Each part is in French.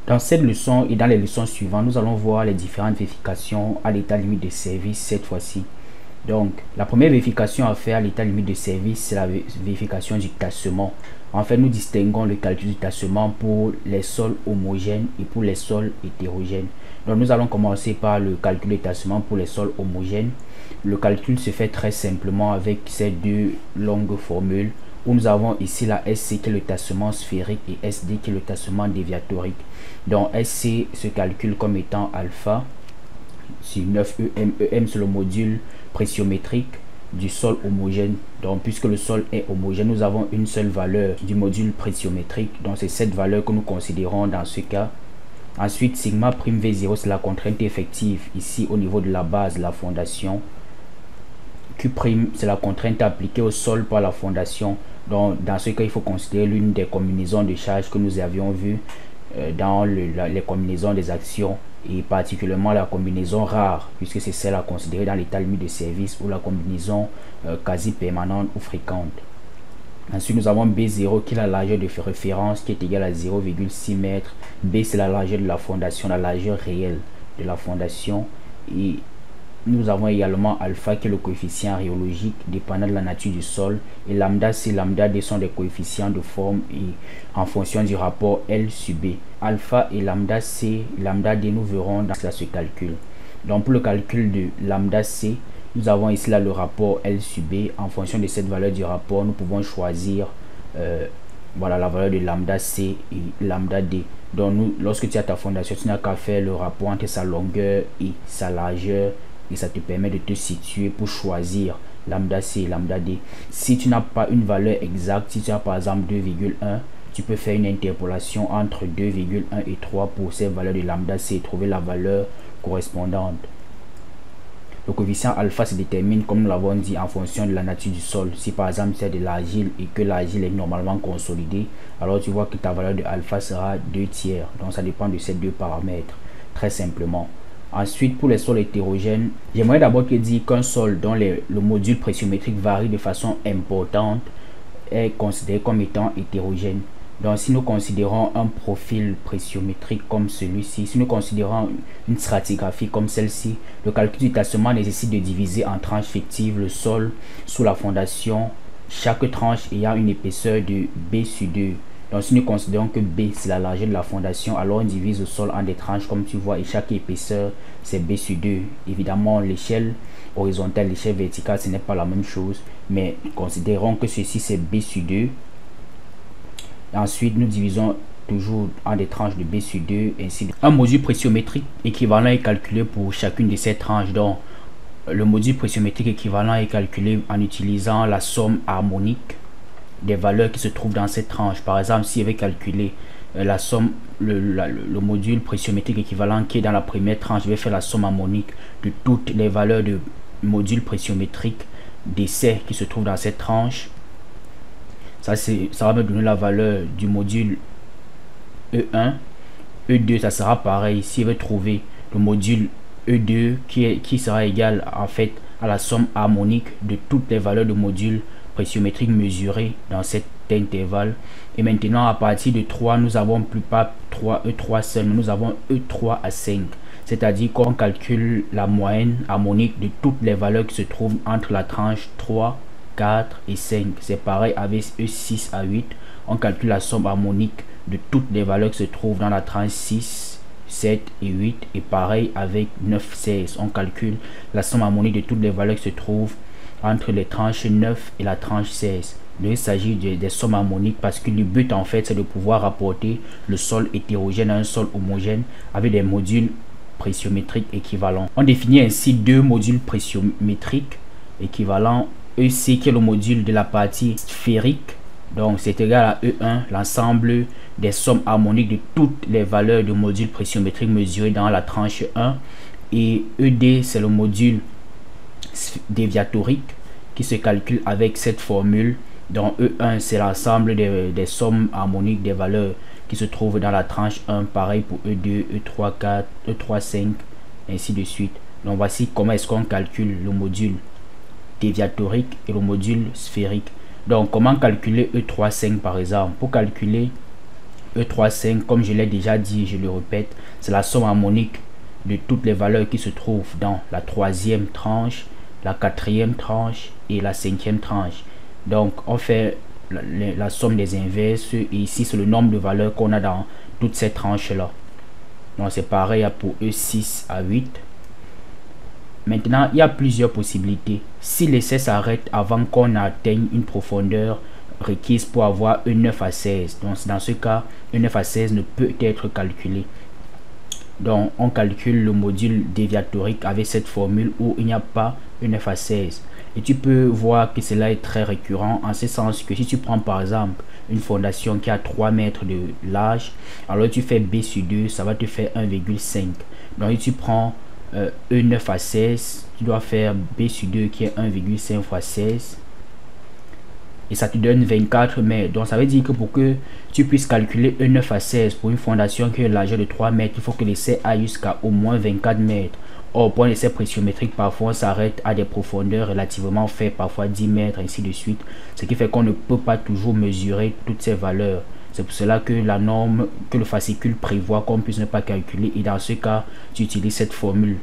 Dans cette leçon et dans les leçons suivantes, nous allons voir les différentes vérifications à l'état limite de service cette fois-ci. Donc, la première vérification à faire à l'état limite de service, c'est la vérification du tassement. En fait, nous distinguons le calcul du tassement pour les sols homogènes et pour les sols hétérogènes. Donc, nous allons commencer par le calcul du tassement pour les sols homogènes. Le calcul se fait très simplement avec ces deux longues formules où nous avons ici la SC qui est le tassement sphérique et SD qui est le tassement déviatorique. Donc, SC se calcule comme étant alpha sur 9 EM c'est le module pressiométrique du sol homogène. Donc puisque le sol est homogène, nous avons une seule valeur du module pressiométrique, donc c'est cette valeur que nous considérons dans ce cas. Ensuite, sigma prime V0 c'est la contrainte effective ici au niveau de la base, la fondation. Q prime c'est la contrainte appliquée au sol par la fondation. Donc dans ce cas, il faut considérer l'une des combinaisons de charges que nous avions vues dans les combinaisons des actions, et particulièrement la combinaison rare, puisque c'est celle à considérer dans l'état limite de service, ou la combinaison quasi permanente ou fréquente. Ensuite, nous avons B0 qui est la largeur de référence qui est égale à 0,6 m. B c'est la largeur de la fondation, la largeur réelle de la fondation. Et nous avons également alpha qui est le coefficient rhéologique dépendant de la nature du sol, et lambda C, lambda D sont des coefficients de forme et en fonction du rapport L sur B. Alpha et lambda C, lambda D, nous verrons dans ce calcul. Donc pour le calcul de lambda C, nous avons ici là le rapport L sur B. En fonction de cette valeur du rapport, nous pouvons choisir voilà la valeur de lambda C et lambda D. Donc nous, lorsque tu as ta fondation, tu n'as qu'à faire le rapport entre sa longueur et sa largeur, et ça te permet de te situer pour choisir lambda C et lambda D. Si tu n'as pas une valeur exacte, si tu as par exemple 2,1, tu peux faire une interpolation entre 2,1 et 3 pour ces valeurs de lambda C et trouver la valeur correspondante. Le coefficient alpha se détermine, comme nous l'avons dit, en fonction de la nature du sol. Si par exemple c'est de l'argile et que l'argile est normalement consolidée, alors tu vois que ta valeur de alpha sera 2/3. Donc ça dépend de ces deux paramètres, très simplement. Ensuite, pour les sols hétérogènes, j'aimerais d'abord te dire qu'un sol dont le module pressiométrique varie de façon importante est considéré comme étant hétérogène. Donc si nous considérons un profil pressiométrique comme celui-ci, si nous considérons une stratigraphie comme celle-ci, le calcul du tassement nécessite de diviser en tranches fictives le sol sous la fondation, chaque tranche ayant une épaisseur de B sur 2. Donc si nous considérons que B c'est la largeur de la fondation, alors on divise le sol en des tranches comme tu vois, et chaque épaisseur c'est B sur 2. Évidemment l'échelle horizontale, l'échelle verticale ce n'est pas la même chose, mais considérons que ceci c'est B sur 2. Ensuite nous divisons toujours en des tranches de B sur 2, ainsi de suite. Un module pressiométrique équivalent est calculé pour chacune de ces tranches. Donc le module pressiométrique équivalent est calculé en utilisant la somme harmonique des valeurs qui se trouvent dans cette tranche. Par exemple, si je vais calculer la somme, le module pressiométrique équivalent qui est dans la première tranche, je vais faire la somme harmonique de toutes les valeurs de module pressiométrique d'essai qui se trouvent dans cette tranche. Ça va me donner la valeur du module E1. E2, ça sera pareil. Si je veux trouver le module E2 qui sera égal en fait à la somme harmonique de toutes les valeurs de module pressiométrique mesurées dans cet intervalle. Et maintenant à partir de 3, nous avons plus pas 3 E3 seul, nous avons E3 à 5. C'est-à-dire qu'on calcule la moyenne harmonique de toutes les valeurs qui se trouvent entre la tranche 3, 4 et 5. C'est pareil avec E6 à 8. On calcule la somme harmonique de toutes les valeurs qui se trouvent dans la tranche 6, 7 et 8. Et pareil avec 9, 16. On calcule la somme harmonique de toutes les valeurs qui se trouvent entre les tranches 9 et la tranche 16. Donc il s'agit des sommes harmoniques parce que le but en fait c'est de pouvoir rapporter le sol hétérogène à un sol homogène avec des modules pressiométriques équivalents. On définit ainsi deux modules pressiométriques équivalents. EC qui est le module de la partie sphérique, donc c'est égal à E1, l'ensemble des sommes harmoniques de toutes les valeurs de module pressiométrique mesurées dans la tranche 1, et ED c'est le module déviatorique qui se calcule avec cette formule. Donc E1 c'est l'ensemble des sommes harmoniques des valeurs qui se trouvent dans la tranche 1, pareil pour E2, E3, 4, E3, 5, ainsi de suite. Donc voici comment est-ce qu'on calcule le module déviatorique et le module sphérique. Donc comment calculer E3, 5 par exemple? Pour calculer E3,5, comme je l'ai déjà dit, je le répète, c'est la somme harmonique de toutes les valeurs qui se trouvent dans la troisième tranche, la quatrième tranche et la cinquième tranche. Donc on fait la somme des inverses, et ici c'est le nombre de valeurs qu'on a dans toutes ces tranches là. Donc c'est pareil pour E6 à 8. Maintenant, il y a plusieurs possibilités. Si l'essai s'arrête avant qu'on atteigne une profondeur requise pour avoir E9 à 16, donc dans ce cas, E9 à 16 ne peut être calculé. Donc on calcule le module déviatorique avec cette formule où il n'y a pas E9 à 16. Et tu peux voir que cela est très récurrent, en ce sens que si tu prends par exemple une fondation qui a 3 mètres de large, alors tu fais B sur 2, ça va te faire 1,5. Donc si tu prends E9 à 16, tu dois faire B sur 2 qui est 1,5 fois 16. Et ça te donne 24 mètres. Donc ça veut dire que pour que tu puisses calculer E9 à 16 pour une fondation qui a une largeur de 3 mètres, il faut que l'essai aille jusqu'à au moins 24 mètres. Or, pour un essai pressiométrique, parfois on s'arrête à des profondeurs relativement faibles, parfois 10 mètres, ainsi de suite. Ce qui fait qu'on ne peut pas toujours mesurer toutes ces valeurs. C'est pour cela que la norme, que le fascicule prévoit qu'on puisse ne pas calculer. Et dans ce cas, tu utilises cette formule.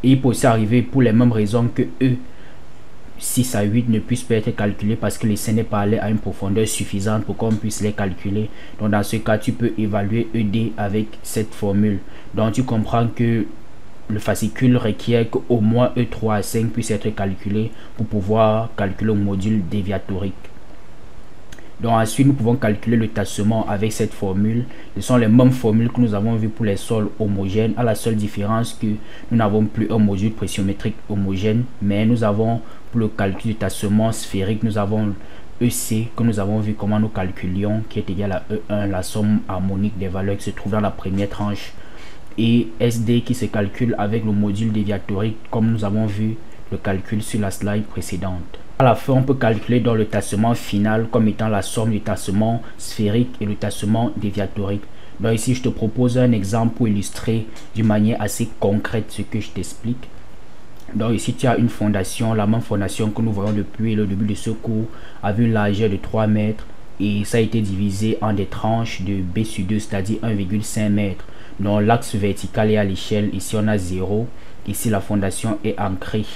Et il peut aussi arriver pour les mêmes raisons que E6 à 8 ne puissent pas être calculés parce que l'essai n'est pas allé à une profondeur suffisante pour qu'on puisse les calculer. Donc dans ce cas, tu peux évaluer ED avec cette formule. Donc tu comprends que le fascicule requiert qu'au moins E3 à 5 puisse être calculé pour pouvoir calculer le module déviatorique. Donc ensuite, nous pouvons calculer le tassement avec cette formule. Ce sont les mêmes formules que nous avons vues pour les sols homogènes, à la seule différence que nous n'avons plus un module pressiométrique homogène, mais nous avons pour le calcul du tassement sphérique, nous avons EC que nous avons vu comment nous calculions, qui est égal à E1, la somme harmonique des valeurs qui se trouvent dans la première tranche, et SD qui se calcule avec le module déviatorique comme nous avons vu le calcul sur la slide précédente. À la fin, on peut calculer dans le tassement final comme étant la somme du tassement sphérique et le tassement déviatorique. Donc ici, je te propose un exemple pour illustrer d'une manière assez concrète ce que je t'explique. Donc ici, tu as une fondation, la même fondation que nous voyons depuis le début de ce cours, avec une largeur de 3 mètres et ça a été divisé en des tranches de B sur 2, c'est-à-dire 1,5 mètre. Donc l'axe vertical est à l'échelle, ici on a 0, ici la fondation est ancrée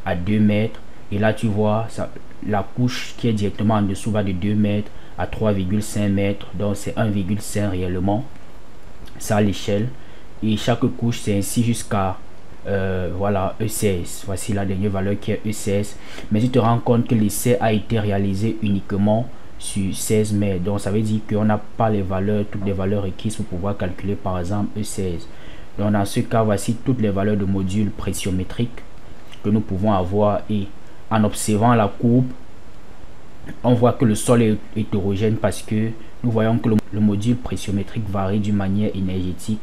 à 2 mètres. Et là tu vois ça, la couche qui est directement en dessous va de 2 mètres à 3,5 mètres. Donc c'est 1,5 réellement. Ça à l'échelle. Et chaque couche c'est ainsi jusqu'à voilà E16. Voici la dernière valeur qui est E16. Mais tu te rends compte que l'essai a été réalisé uniquement sur 16 mètres. Donc ça veut dire qu'on n'a pas les valeurs, toutes les valeurs requises pour pouvoir calculer par exemple E16. Donc dans ce cas, voici toutes les valeurs de module pressiométrique que nous pouvons avoir. Et en observant la courbe, on voit que le sol est hétérogène parce que nous voyons que le module pressiométrique varie d'une manière énergétique.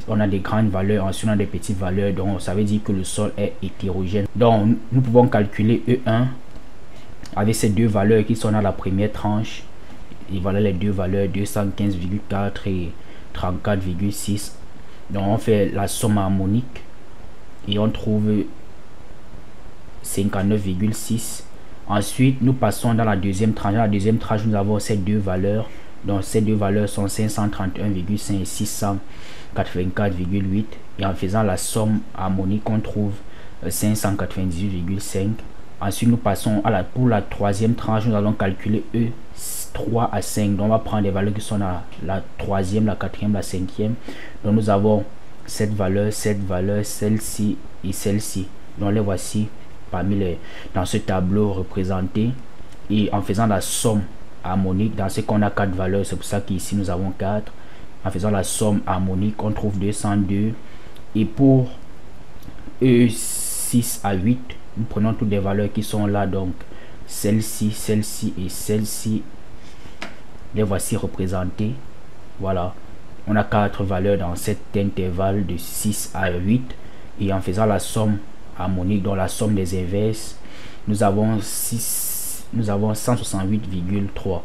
On a des grandes valeurs, ensuite on a des petites valeurs, donc ça veut dire que le sol est hétérogène. Donc nous pouvons calculer E1 avec ces deux valeurs qui sont dans la première tranche. Et voilà les deux valeurs, 215,4 et 34,6. Donc on fait la somme harmonique et on trouve 59,6. Ensuite nous passons dans la deuxième tranche. Dans la deuxième tranche nous avons ces deux valeurs. Donc ces deux valeurs sont 531,5 et 684,8. Et en faisant la somme harmonique on trouve 598,5. Ensuite nous passons à pour la troisième tranche. Nous allons calculer E3 à 5. Donc on va prendre les valeurs qui sont à la troisième, la quatrième, la cinquième. Donc nous avons cette valeur, celle-ci et celle-ci. Donc les voici parmi les dans ce tableau représenté. Et en faisant la somme harmonique, dans ce qu'on a 4 valeurs, c'est pour ça qu'ici nous avons 4. En faisant la somme harmonique on trouve 202. Et pour E6 à 8, nous prenons toutes les valeurs qui sont là, donc celle-ci, celle-ci et celle-ci, les voici représentées. Voilà, on a 4 valeurs dans cet intervalle de 6 à 8. Et en faisant la somme harmonique, dans la somme des inverses, nous avons 168,3.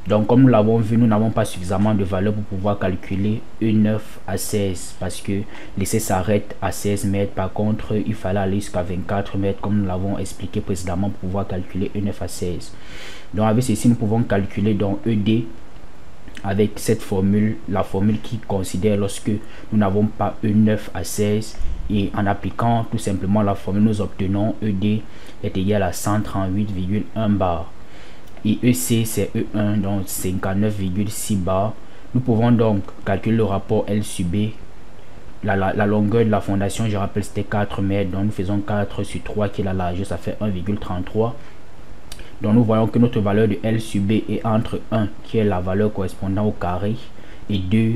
Donc comme nous l'avons vu, nous n'avons pas suffisamment de valeurs pour pouvoir calculer E9 à 16 parce que l'essai s'arrête à 16 mètres. Par contre, il fallait aller jusqu'à 24 mètres comme nous l'avons expliqué précédemment pour pouvoir calculer E9 à 16. Donc avec ceci, nous pouvons calculer donc ED avec cette formule, la formule qui considère lorsque nous n'avons pas E9 à 16, et en appliquant tout simplement la formule, nous obtenons ED est égal à 138,1 bar et EC c'est E1, donc 59,6 bar. Nous pouvons donc calculer le rapport L sub B. La longueur de la fondation, je rappelle, c'était 4 mètres, donc nous faisons 4 sur 3 qui est la largeur, ça fait 1,33. Donc nous voyons que notre valeur de L sub B est entre 1 qui est la valeur correspondant au carré et 2.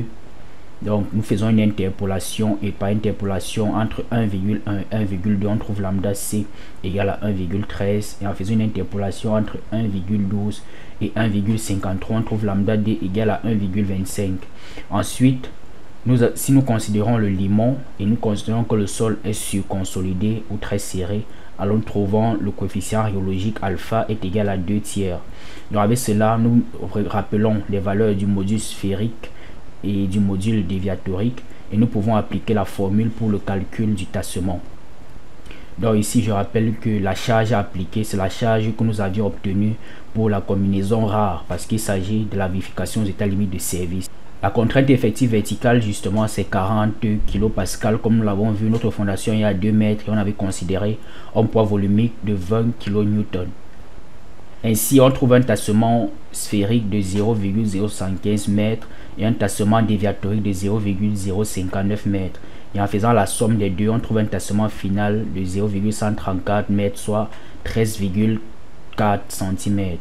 Donc nous faisons une interpolation, et par interpolation entre 1,1 et 1,2 on trouve lambda C égale à 1,13, et en faisant une interpolation entre 1,12 et 1,53 on trouve lambda D égale à 1,25. Ensuite, si nous considérons le limon et nous considérons que le sol est surconsolidé ou très serré, alors nous trouvons le coefficient rhéologique alpha est égal à 2 tiers. Donc avec cela, nous rappelons les valeurs du module sphérique et du module déviatorique, et nous pouvons appliquer la formule pour le calcul du tassement. Donc ici je rappelle que la charge à appliquer, c'est la charge que nous avions obtenue pour la combinaison rare, parce qu'il s'agit de la vérification aux états limites de service. La contrainte effective verticale justement c'est 40 kPa, comme nous l'avons vu. Notre fondation est à 2 mètres et on avait considéré un poids volumique de 20 kN. Ainsi on trouve un tassement sphérique de 0,075 mètres et un tassement déviatorique de 0,059 mètres. Et en faisant la somme des deux, on trouve un tassement final de 0,134 mètres, soit 13,4 cm.